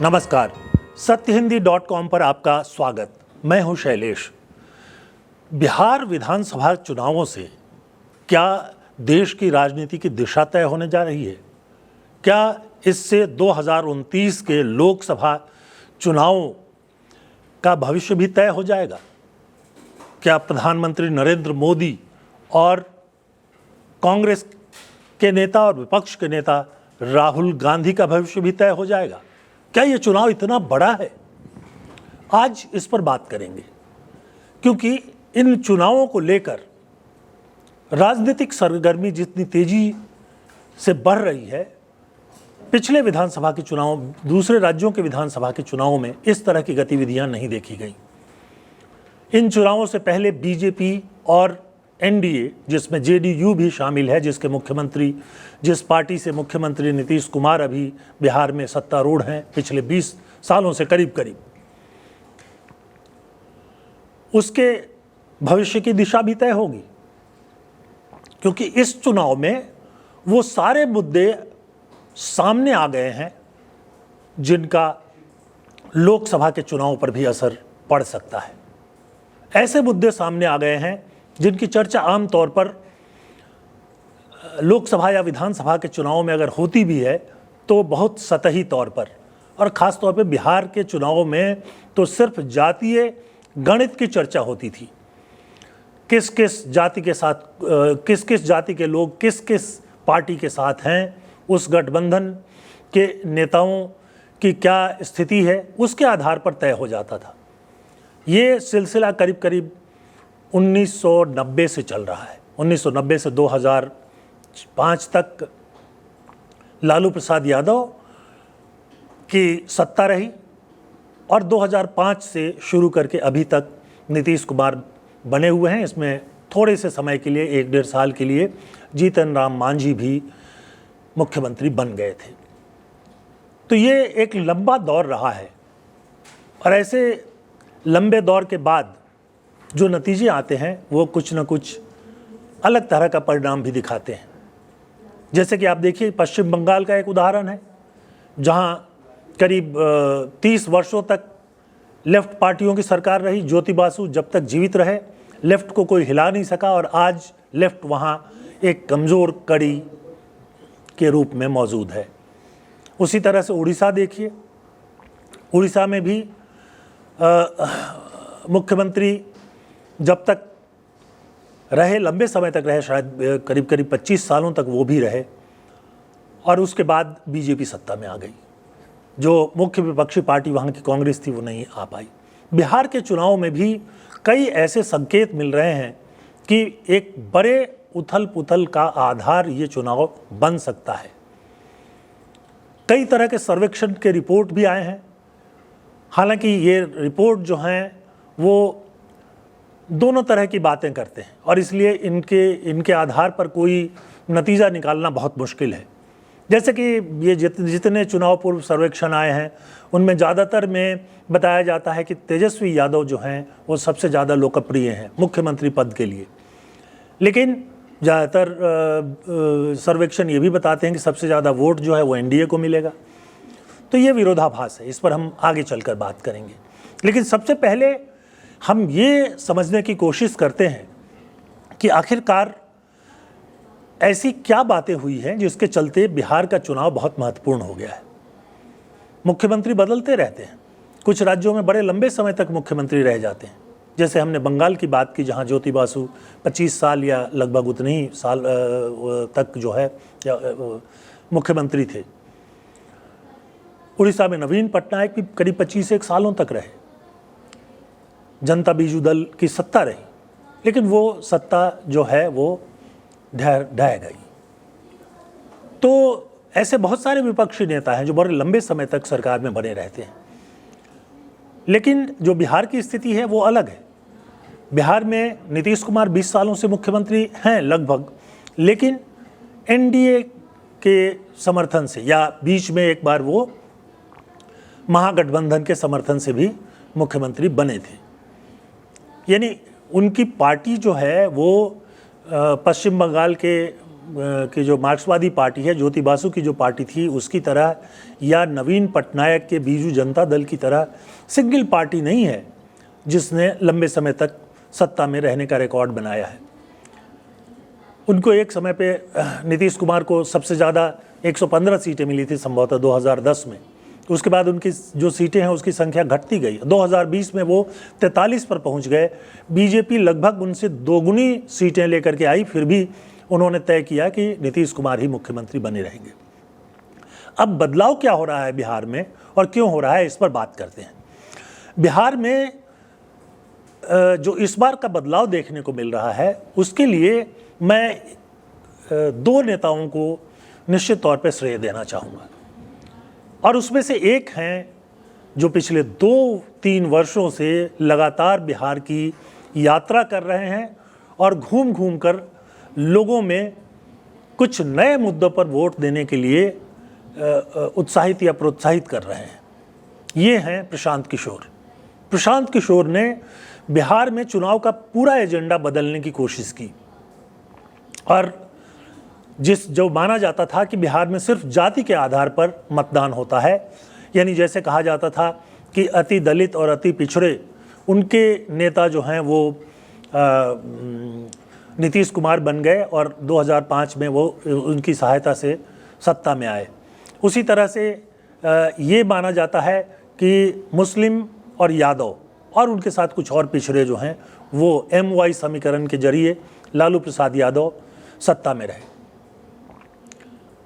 नमस्कार, सत्यहिंदी.com पर आपका स्वागत। मैं हूं शैलेश। बिहार विधानसभा चुनावों से क्या देश की राजनीति की दिशा तय होने जा रही है? क्या इससे 2029 के लोकसभा चुनावों का भविष्य भी तय हो जाएगा? क्या प्रधानमंत्री नरेंद्र मोदी और कांग्रेस के नेता और विपक्ष के नेता राहुल गांधी का भविष्य भी तय हो जाएगा? क्या ये चुनाव इतना बड़ा है? आज इस पर बात करेंगे, क्योंकि इन चुनावों को लेकर राजनीतिक सरगर्मी जितनी तेजी से बढ़ रही है, पिछले विधानसभा के चुनाव, दूसरे राज्यों के विधानसभा के चुनावों में इस तरह की गतिविधियां नहीं देखी गई। इन चुनावों से पहले बीजेपी और एनडीए, जिसमें जेडीयू भी शामिल है, जिस पार्टी से मुख्यमंत्री नीतीश कुमार अभी बिहार में सत्तारूढ़ हैं पिछले 20 सालों से करीब, उसके भविष्य की दिशा भी तय होगी, क्योंकि इस चुनाव में वो सारे मुद्दे सामने आ गए हैं जिनका लोकसभा के चुनाव पर भी असर पड़ सकता है। ऐसे मुद्दे सामने आ गए हैं जिनकी चर्चा आमतौर पर लोकसभा या विधानसभा के चुनाव में अगर होती भी है तो बहुत सतही तौर पर, और ख़ास तौर पर बिहार के चुनाव में तो सिर्फ जातीय गणित की चर्चा होती थी। किस किस जाति के साथ, किस किस जाति के लोग किस किस पार्टी के साथ हैं, उस गठबंधन के नेताओं की क्या स्थिति है, उसके आधार पर तय हो जाता था। ये सिलसिला करीब 1990 से चल रहा है। 1990 से 2005 तक लालू प्रसाद यादव की सत्ता रही, और 2005 से शुरू करके अभी तक नीतीश कुमार बने हुए हैं। इसमें थोड़े से समय के लिए, 1-1.5 साल के लिए जीतन राम मांझी भी मुख्यमंत्री बन गए थे। तो ये एक लंबा दौर रहा है, और ऐसे लंबे दौर के बाद जो नतीजे आते हैं वो कुछ न कुछ अलग तरह का परिणाम भी दिखाते हैं। जैसे कि आप देखिए, पश्चिम बंगाल का एक उदाहरण है, जहां करीब 30 वर्षों तक लेफ्ट पार्टियों की सरकार रही। ज्योति बासु जब तक जीवित रहे, लेफ्ट को कोई हिला नहीं सका, और आज लेफ्ट वहां एक कमज़ोर कड़ी के रूप में मौजूद है। उसी तरह से उड़ीसा देखिए, उड़ीसा में भी मुख्यमंत्री जब तक रहे, लंबे समय तक रहे, शायद करीब 25 सालों तक वो भी रहे, और उसके बाद बीजेपी सत्ता में आ गई। जो मुख्य विपक्षी पार्टी वहाँ की कांग्रेस थी, वो नहीं आ पाई। बिहार के चुनाव में भी कई ऐसे संकेत मिल रहे हैं कि एक बड़े उथल पुथल का आधार ये चुनाव बन सकता है। कई तरह के सर्वेक्षण के रिपोर्ट भी आए हैं। हालांकि ये रिपोर्ट जो हैं वो दोनों तरह की बातें करते हैं, और इसलिए इनके आधार पर कोई नतीजा निकालना बहुत मुश्किल है। जैसे कि ये जितने चुनाव पूर्व सर्वेक्षण आए हैं, उनमें ज़्यादातर में बताया जाता है कि तेजस्वी यादव जो हैं वो सबसे ज़्यादा लोकप्रिय हैं मुख्यमंत्री पद के लिए। लेकिन ज़्यादातर सर्वेक्षण ये भी बताते हैं कि सबसे ज़्यादा वोट जो है वो एनडीए को मिलेगा। तो ये विरोधाभास है, इस पर हम आगे चलकर बात करेंगे। लेकिन सबसे पहले हम ये समझने की कोशिश करते हैं कि आखिरकार ऐसी क्या बातें हुई हैं जिसके चलते बिहार का चुनाव बहुत महत्वपूर्ण हो गया है। मुख्यमंत्री बदलते रहते हैं, कुछ राज्यों में बड़े लंबे समय तक मुख्यमंत्री रह जाते हैं। जैसे हमने बंगाल की बात की, जहां ज्योति बासु 25 साल या लगभग उतने ही साल तक जो है मुख्यमंत्री थे। उड़ीसा में नवीन पटनायक भी करीब 25 सालों तक रहे। जनता बीजू दल की सत्ता रही, लेकिन वो सत्ता जो है वो ढह गई। तो ऐसे बहुत सारे विपक्षी नेता हैं जो बड़े लंबे समय तक सरकार में बने रहते हैं। लेकिन जो बिहार की स्थिति है वो अलग है। बिहार में नीतीश कुमार 20 सालों से मुख्यमंत्री हैं लगभग, लेकिन एनडीए के समर्थन से, या बीच में एक बार वो महागठबंधन के समर्थन से भी मुख्यमंत्री बने थे। यानी उनकी पार्टी जो है वो पश्चिम बंगाल के की जो मार्क्सवादी पार्टी है, ज्योति बासु की जो पार्टी थी उसकी तरह, या नवीन पटनायक के बीजू जनता दल की तरह सिंगल पार्टी नहीं है जिसने लंबे समय तक सत्ता में रहने का रिकॉर्ड बनाया है। उनको एक समय पे नीतीश कुमार को सबसे ज़्यादा 115 सीटें मिली थी संभवतः 2010 में। उसके बाद उनकी जो सीटें हैं उसकी संख्या घटती गई। 2020 में वो 43 पर पहुंच गए। बीजेपी लगभग उनसे दोगुनी सीटें लेकर के आई, फिर भी उन्होंने तय किया कि नीतीश कुमार ही मुख्यमंत्री बने रहेंगे। अब बदलाव क्या हो रहा है बिहार में और क्यों हो रहा है, इस पर बात करते हैं। बिहार में जो इस बार का बदलाव देखने को मिल रहा है उसके लिए मैं दो नेताओं को निश्चित तौर पर श्रेय देना चाहूँगा, और उसमें से एक हैं जो पिछले 2-3 वर्षों से लगातार बिहार की यात्रा कर रहे हैं और घूम घूम कर लोगों में कुछ नए मुद्दों पर वोट देने के लिए उत्साहित या प्रोत्साहित कर रहे हैं। ये हैं प्रशांत किशोर। प्रशांत किशोर ने बिहार में चुनाव का पूरा एजेंडा बदलने की कोशिश की, और जो माना जाता था कि बिहार में सिर्फ जाति के आधार पर मतदान होता है, यानी जैसे कहा जाता था कि अति दलित और अति पिछड़े उनके नेता जो हैं वो नीतीश कुमार बन गए और 2005 में वो उनकी सहायता से सत्ता में आए। उसी तरह से ये माना जाता है कि मुस्लिम और यादव और उनके साथ कुछ और पिछड़े जो हैं वो MY समीकरण के जरिए लालू प्रसाद यादव सत्ता में रहे।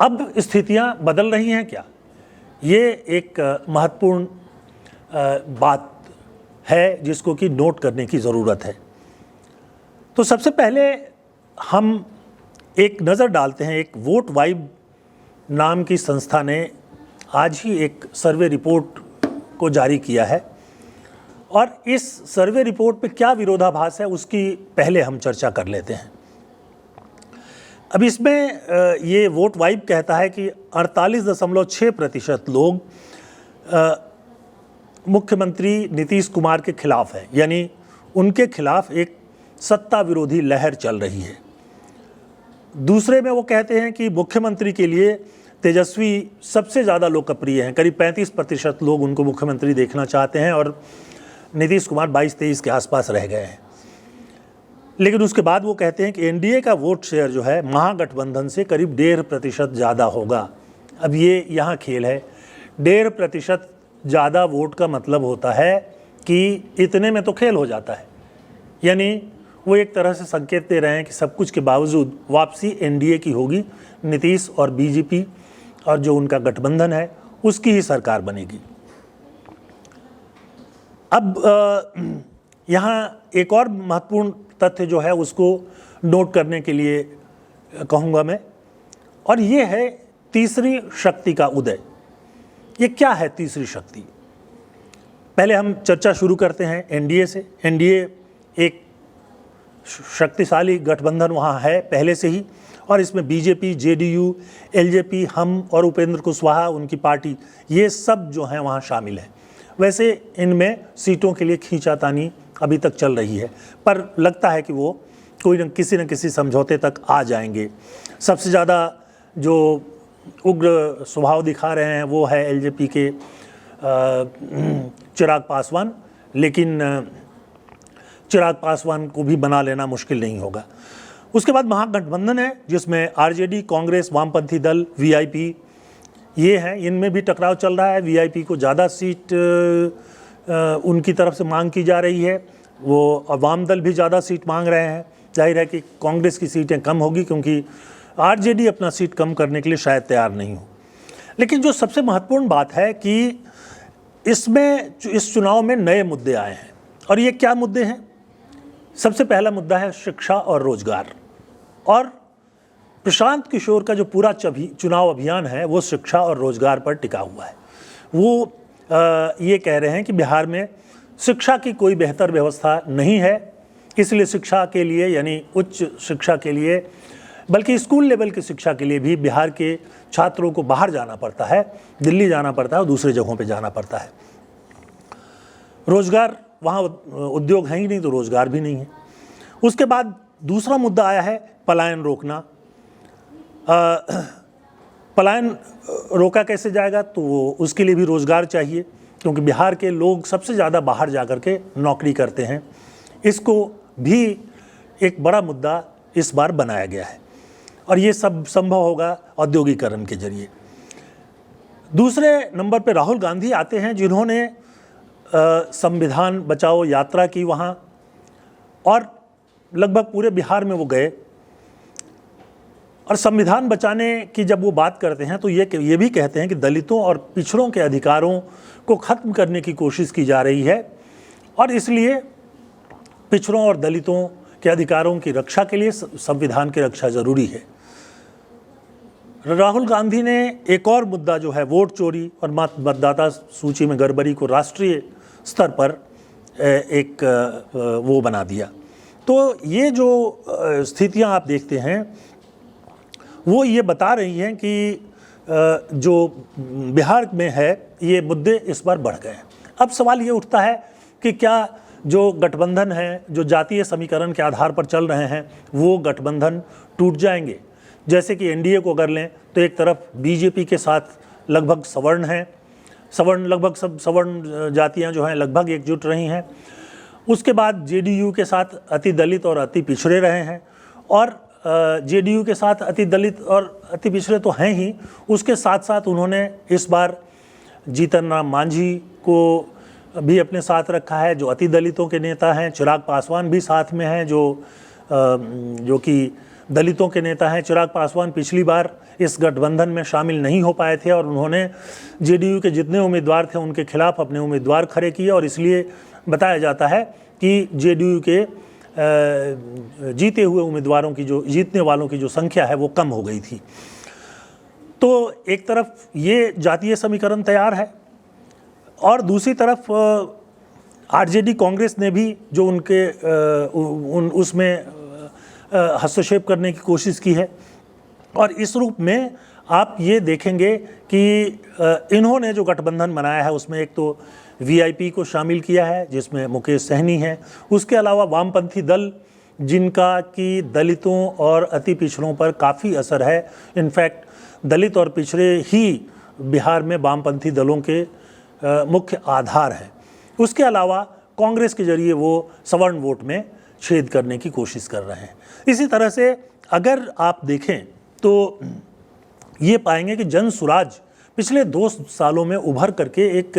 अब स्थितियां बदल रही हैं क्या? ये एक महत्वपूर्ण बात है जिसको कि नोट करने की ज़रूरत है। तो सबसे पहले हम एक नज़र डालते हैं। एक वोट वाइब नाम की संस्था ने आज ही एक सर्वे रिपोर्ट को जारी किया है, और इस सर्वे रिपोर्ट पे क्या विरोधाभास है उसकी पहले हम चर्चा कर लेते हैं। अब इसमें ये वोट वाइब कहता है कि 48.6% लोग मुख्यमंत्री नीतीश कुमार के खिलाफ हैं, यानी उनके खिलाफ एक सत्ता विरोधी लहर चल रही है। दूसरे में वो कहते हैं कि मुख्यमंत्री के लिए तेजस्वी सबसे ज़्यादा लोकप्रिय हैं, करीब 35% लोग उनको मुख्यमंत्री देखना चाहते हैं, और नीतीश कुमार 22-23 के आसपास रह गए हैं। लेकिन उसके बाद वो कहते हैं कि एनडीए का वोट शेयर जो है महागठबंधन से करीब 1.5% ज़्यादा होगा। अब ये यहाँ खेल है। 1.5% ज़्यादा वोट का मतलब होता है कि इतने में तो खेल हो जाता है, यानी वो एक तरह से संकेत दे रहे हैं कि सब कुछ के बावजूद वापसी एनडीए की होगी, नीतीश और बीजेपी और जो उनका गठबंधन है उसकी ही सरकार बनेगी। अब यहाँ एक और महत्वपूर्ण तथ्य जो है उसको नोट करने के लिए कहूँगा मैं, और ये है तीसरी शक्ति का उदय। ये क्या है तीसरी शक्ति? पहले हम चर्चा शुरू करते हैं एनडीए से। एनडीए एक शक्तिशाली गठबंधन वहाँ है पहले से ही, और इसमें बीजेपी, जेडीयू, एलजेपी, हम और उपेंद्र कुशवाहा उनकी पार्टी, ये सब जो हैं वहाँ शामिल हैं। वैसे इनमें सीटों के लिए खींचातानी अभी तक चल रही है, पर लगता है कि वो कोई न किसी समझौते तक आ जाएंगे। सबसे ज़्यादा जो उग्र स्वभाव दिखा रहे हैं वो है एलजेपी के चिराग पासवान, लेकिन चिराग पासवान को भी बना लेना मुश्किल नहीं होगा। उसके बाद महागठबंधन है जिसमें आरजेडी, कांग्रेस, वामपंथी दल, वीआईपी ये हैं। इनमें भी टकराव चल रहा है। वीआईपी को ज़्यादा सीट उनकी तरफ से मांग की जा रही है, वो वाम दल भी ज़्यादा सीट मांग रहे हैं। जाहिर है कि कांग्रेस की सीटें कम होगी क्योंकि आरजेडी अपना सीट कम करने के लिए शायद तैयार नहीं हो। लेकिन जो सबसे महत्वपूर्ण बात है कि इसमें इस चुनाव में नए मुद्दे आए हैं, और ये क्या मुद्दे हैं? सबसे पहला मुद्दा है शिक्षा और रोजगार, और प्रशांत किशोर का जो पूरा चुनाव अभियान है वो शिक्षा और रोजगार पर टिका हुआ है। वो ये कह रहे हैं कि बिहार में शिक्षा की कोई बेहतर व्यवस्था नहीं है, इसलिए शिक्षा के लिए, यानी उच्च शिक्षा के लिए, बल्कि स्कूल लेवल की शिक्षा के लिए भी बिहार के छात्रों को बाहर जाना पड़ता है, दिल्ली जाना पड़ता है और दूसरे जगहों पे जाना पड़ता है। रोजगार, वहाँ उद्योग है ही नहीं तो रोजगार भी नहीं है। उसके बाद दूसरा मुद्दा आया है पलायन रोकना। पलायन रोका कैसे जाएगा, तो उसके लिए भी रोज़गार चाहिए, क्योंकि बिहार के लोग सबसे ज़्यादा बाहर जा कर के नौकरी करते हैं। इसको भी एक बड़ा मुद्दा इस बार बनाया गया है और ये सब संभव होगा औद्योगिकरण के जरिए। दूसरे नंबर पे राहुल गांधी आते हैं, जिन्होंने संविधान बचाओ यात्रा की वहाँ, और लगभग पूरे बिहार में वो गए और संविधान बचाने की जब वो बात करते हैं तो ये भी कहते हैं कि दलितों और पिछड़ों के अधिकारों को ख़त्म करने की कोशिश की जा रही है और इसलिए पिछड़ों और दलितों के अधिकारों की रक्षा के लिए संविधान की रक्षा ज़रूरी है। राहुल गांधी ने एक और मुद्दा जो है वोट चोरी और मतदाता सूची में गड़बड़ी को राष्ट्रीय स्तर पर एक वो बना दिया। तो ये जो स्थितियां आप देखते हैं वो ये बता रही हैं कि जो बिहार में है ये मुद्दे इस बार बढ़ गए हैं। अब सवाल ये उठता है कि क्या जो गठबंधन है, जो जातीय समीकरण के आधार पर चल रहे हैं, वो गठबंधन टूट जाएंगे। जैसे कि एनडीए को अगर लें तो एक तरफ बीजेपी के साथ लगभग सवर्ण हैं, लगभग सब सवर्ण जातियां जो हैं लगभग एकजुट रही हैं। उसके बाद जेडीयू के साथ अति दलित और अति पिछड़े रहे हैं और जेडीयू के साथ अति दलित और अति पिछड़े तो हैं ही, उसके साथ साथ उन्होंने इस बार जीतन राम मांझी को भी अपने साथ रखा है, जो अति दलितों के नेता हैं। चिराग पासवान भी साथ में हैं, जो कि दलितों के नेता हैं। चिराग पासवान पिछली बार इस गठबंधन में शामिल नहीं हो पाए थे और उन्होंने जेडीयू के जितने उम्मीदवार थे उनके खिलाफ अपने उम्मीदवार खड़े किए और इसलिए बताया जाता है कि जेडीयू के जीते हुए उम्मीदवारों की जीतने वालों की जो संख्या है वो कम हो गई थी। तो एक तरफ ये जातीय समीकरण तैयार है और दूसरी तरफ आरजेडी कांग्रेस ने भी जो उनके उसमें हस्तक्षेप करने की कोशिश की है और इस रूप में आप ये देखेंगे कि इन्होंने जो गठबंधन बनाया है उसमें एक तो वीआईपी को शामिल किया है जिसमें मुकेश सहनी है, उसके अलावा वामपंथी दल जिनका कि दलितों और अति पिछड़ों पर काफ़ी असर है। इनफैक्ट दलित और पिछड़े ही बिहार में वामपंथी दलों के मुख्य आधार हैं। उसके अलावा कांग्रेस के जरिए वो सवर्ण वोट में छेद करने की कोशिश कर रहे हैं। इसी तरह से अगर आप देखें तो ये पाएंगे कि जन सुराज पिछले 2 सालों में उभर करके एक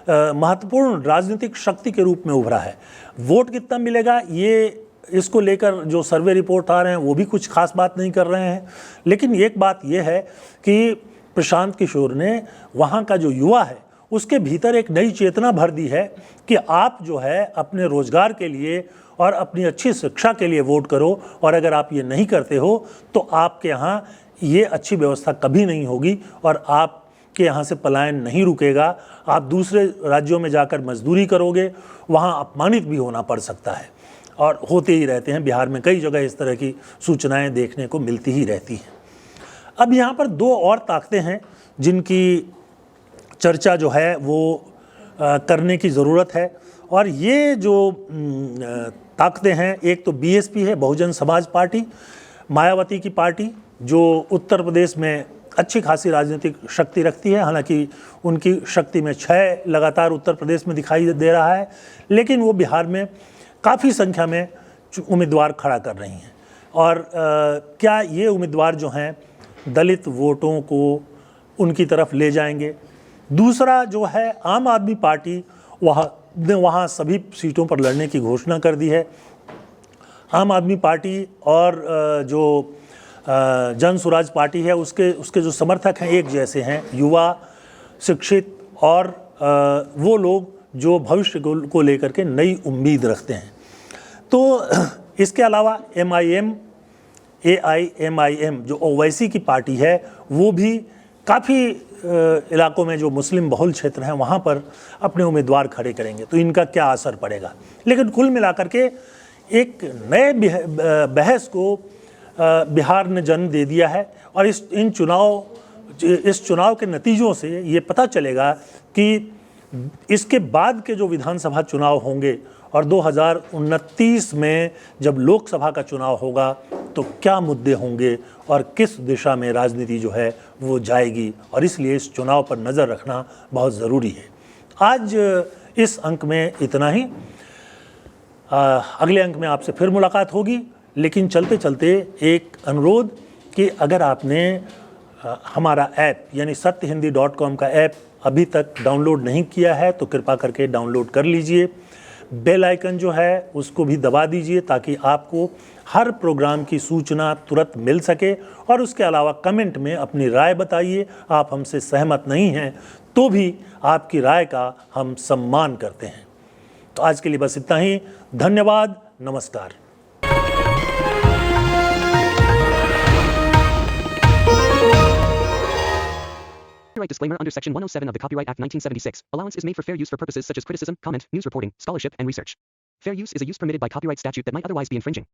महत्वपूर्ण राजनीतिक शक्ति के रूप में उभरा है। वोट कितना मिलेगा ये इसको लेकर जो सर्वे रिपोर्ट आ रहे हैं वो भी कुछ खास बात नहीं कर रहे हैं, लेकिन एक बात ये है कि प्रशांत किशोर ने वहाँ का जो युवा है उसके भीतर एक नई चेतना भर दी है कि आप जो है अपने रोजगार के लिए और अपनी अच्छी शिक्षा के लिए वोट करो और अगर आप ये नहीं करते हो तो आपके यहाँ ये अच्छी व्यवस्था कभी नहीं होगी और आपके यहाँ से पलायन नहीं रुकेगा। आप दूसरे राज्यों में जाकर मजदूरी करोगे, वहाँ अपमानित भी होना पड़ सकता है और होते ही रहते हैं। बिहार में कई जगह इस तरह की सूचनाएं देखने को मिलती ही रहती हैं। अब यहाँ पर 2 और ताकतें हैं जिनकी चर्चा जो है वो करने की ज़रूरत है और ये जो ताकतें हैं, एक तो बीएसपी है, बहुजन समाज पार्टी, मायावती की पार्टी, जो उत्तर प्रदेश में अच्छी खासी राजनीतिक शक्ति रखती है। हालांकि उनकी शक्ति में क्षय लगातार उत्तर प्रदेश में दिखाई दे रहा है, लेकिन वो बिहार में काफ़ी संख्या में उम्मीदवार खड़ा कर रही हैं और क्या ये उम्मीदवार जो हैं दलित वोटों को उनकी तरफ ले जाएंगे। दूसरा जो है आम आदमी पार्टी, वहाँ सभी सीटों पर लड़ने की घोषणा कर दी है। आम आदमी पार्टी और जो जन सुराज पार्टी है उसके जो समर्थक हैं एक जैसे हैं, युवा, शिक्षित और वो लोग जो भविष्य को लेकर के नई उम्मीद रखते हैं। तो इसके अलावा AIMIM जो ओवैसी की पार्टी है वो भी काफ़ी इलाकों में जो मुस्लिम बहुल क्षेत्र हैं वहाँ पर अपने उम्मीदवार खड़े करेंगे, तो इनका क्या असर पड़ेगा। लेकिन कुल मिलाकर के एक नए बहस को बिहार ने जन्म दे दिया है और इस चुनाव के नतीजों से ये पता चलेगा कि इसके बाद के जो विधानसभा चुनाव होंगे और 2029 में जब लोकसभा का चुनाव होगा तो क्या मुद्दे होंगे और किस दिशा में राजनीति जो है वो जाएगी, और इसलिए इस चुनाव पर नज़र रखना बहुत ज़रूरी है। आज इस अंक में इतना ही। अगले अंक में आपसे फिर मुलाकात होगी, लेकिन चलते चलते एक अनुरोध कि अगर आपने हमारा ऐप यानी satyahindy.com का ऐप अभी तक डाउनलोड नहीं किया है तो कृपा करके डाउनलोड कर लीजिए। बेल आइकन जो है उसको भी दबा दीजिए ताकि आपको हर प्रोग्राम की सूचना तुरंत मिल सके, और उसके अलावा कमेंट में अपनी राय बताइए। आप हमसे सहमत नहीं हैं तो भी आपकी राय का हम सम्मान करते हैं। तो आज के लिए बस इतना ही। धन्यवाद, नमस्कार। Copyright disclaimer under Section 107 of the Copyright Act 1976. Allowance is made for fair use for purposes such as criticism, comment, news reporting, scholarship, and research. Fair use is a use permitted by copyright statute that might otherwise be infringing.